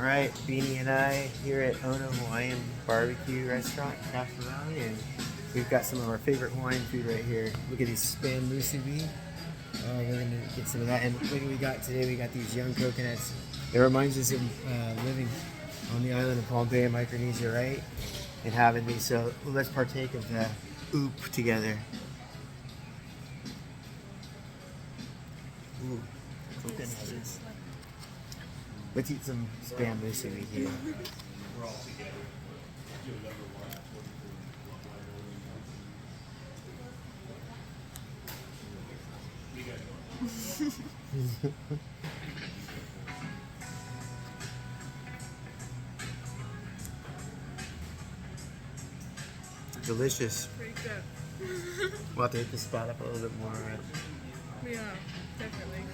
Alright, Beanie and I here at Ono Hawaiian Barbecue Restaurant in Castle Valley, and we've got some of our favorite Hawaiian food right here. Look at these spam musubi. We're gonna get some of that. And what do we got today? We got these young coconuts. It reminds us of living on the island of Palm Bay in Micronesia, right? And having these. So let's partake of the oop together. Ooh, coconuts. Let's eat some spam musubi here. Delicious. Pretty good. We'll have to hit the spot up a little bit more. Yeah, definitely.